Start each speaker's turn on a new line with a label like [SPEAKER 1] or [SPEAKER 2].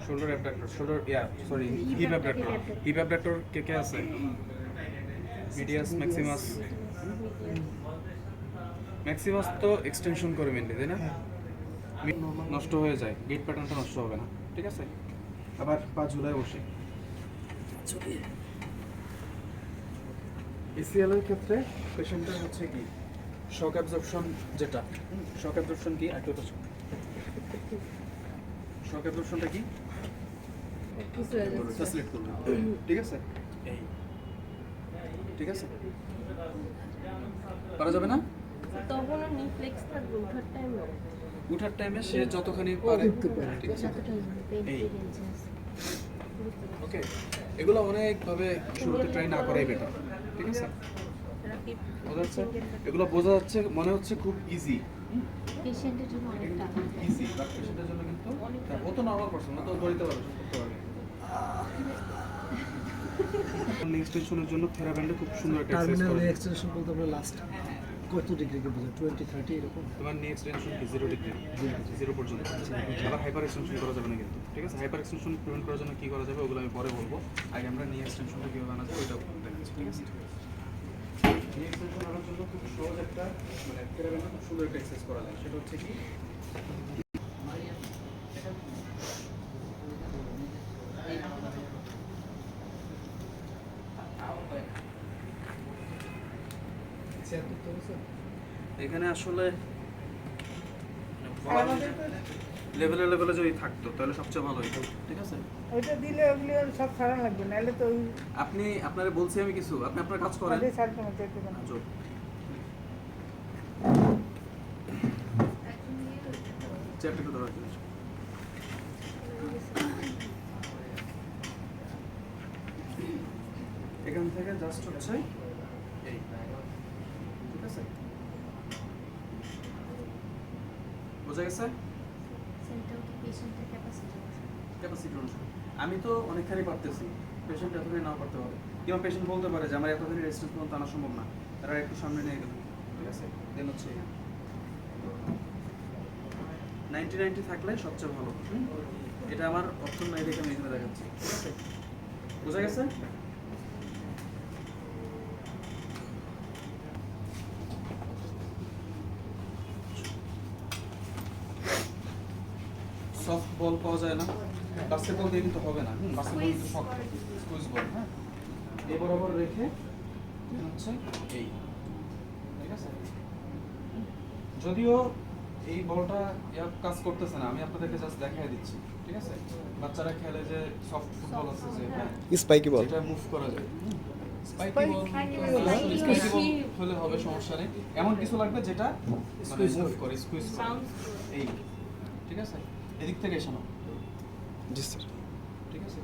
[SPEAKER 1] Shoulder abductor, shoulder sorry hip abductor. Hip abductor কে আছে? Medius, maximus. Maximus তো extension করে মেনলি, তাই না? নষ্ট হয়ে যায়, গেট প্যাটার্নটা নষ্ট হবে না, ঠিক আছে? আবার পা ঝুলায় বসে এসিএল এর ক্ষেত্রে পেশেন্টের হচ্ছে কি শক অ্যাবজর্পশন, যেটা শক অ্যাবজর্পশন কি একটু শক অ্যাবজর্পশনটা কি ফ্যাসিলিট করবে, ঠিক আছে? এই ঠিক আছে, পারা যাবে না?
[SPEAKER 2] তখন নি ফ্লেক্স থাকবে ওঠার টাইমে,
[SPEAKER 1] উঠার টাইমে সে যতখানি পারে, ঠিক আছে? এই ওকে, এগুলো অনেকভাবে শুরুতে ট্রাই না করাই বেটার, ঠিক আছে? বোঝা যাচ্ছে? এগুলো বোঝা যাচ্ছে, মনে হচ্ছে খুব ইজি,
[SPEAKER 2] পেশেন্টের জন্য অনেক টাকা।
[SPEAKER 1] ইজি, বাট পেশেন্টের জন্য কিন্তু ও তো নর্মাল পারসন না, তো ধরতে পারবে, সব করতে পারবে। নেক্সট টেনশনের জন্য থেরাব্যান্ডে খুব সুন্দর একটা এক্সারসাইজ
[SPEAKER 3] টার্মিনাল
[SPEAKER 1] করা।
[SPEAKER 3] এক্সটেনশন বলতে আমরা লাস্ট কত ডিগ্রিকে বোঝায় 20-30 এরকম?
[SPEAKER 1] তোমার নেক্সট টেনশন কি 0 ডিগ্রি, 0 পর্যন্ত। আবার হাইপার এক্সটেনশন করা যাবে না কিন্তু, ঠিক আছে? হাইপার এক্সটেনশন প্রিভেন্ট করার জন্য কি করা যাবে ওগুলো আমি পরে বলবো। আগে আমরা নি এক্সটেনশনটা কিভাবে আনা যায় ওইটা দেখাচ্ছি, ঠিক আছে? নি এক্সটেনশন আনার জন্য খুব সহজ একটা মানে থেরাব্যান্ডে খুব সুন্দর একটা এক্সারসাইজ করা যায়, সেটা হচ্ছে কি এখানে আসলে লেভেলে লেভেলে যদি থাকতো তাহলে সবচেয়ে ভালো হতো, ঠিক আছে?
[SPEAKER 4] ওইটা দিলে ওগুলি আর সব ছাড়া লাগবে, নাহলে তো ওই
[SPEAKER 1] আপনি আপনারে বলছি আমি কিছু, আপনি আপনার কাজ করেন।
[SPEAKER 4] কাজে ছাড়তে না যেতে না।
[SPEAKER 1] চুপ। চেয়ারটা একটু ধরো একটু। এখান থেকে জাস্ট হচ্ছে এই, ঠিক আছে? বোঝা গেছে?
[SPEAKER 2] সেন্টার কি পেশেন্টের ক্যাপাসিটি
[SPEAKER 1] ক্যাপাসিটি অনুসারে আমি তো অনেকখানি পারতেছি, পেশেন্ট এতখানি নাও পারতে পারে, কিংবা পেশেন্ট বলতে পারে যে আমার এতখানি রেজিস্ট্যান্স পর্যন্ত আনা সম্ভব না, তারা একটু সামনে নিয়ে গেল, ঠিক আছে? দেন হচ্ছে 90-90 থাকলে সবচেয়ে ভালো। এটা আমার অপশন নাই দেখে আমি এখানে দেখাচ্ছি, ঠিক আছে? বোঝা গেছে? সফট বল পাওয়া যায় না, বাস্কেটবল দিয়ে কিন্তু হবে না, বাস্কেটবল কিন্তু শক্ত, স্কুইজ বল, হ্যাঁ? এই বরাবর রেখে হচ্ছে এই, ঠিক আছে? যদিও এই বলটা কাজ করতেছে না, আমি আপনাদেরকে জাস্ট দেখাই দিচ্ছি, ঠিক আছে? বাচ্চারা খেলে যে সফট ফুটবল আছে যে, হ্যাঁ,
[SPEAKER 5] স্পাইকি বল,
[SPEAKER 1] এটা মুভ করা যায়। স্পাইকি বল
[SPEAKER 2] Spiky বল।
[SPEAKER 1] হলে হবে, সমস্যা নেই। এমন কিছু লাগবে যেটা মানে মুভ করে, স্কুইজ করে, এই, ঠিক আছে? এদিক থেকে এসো না,
[SPEAKER 5] জি স্যার।
[SPEAKER 1] ঠিক আছে?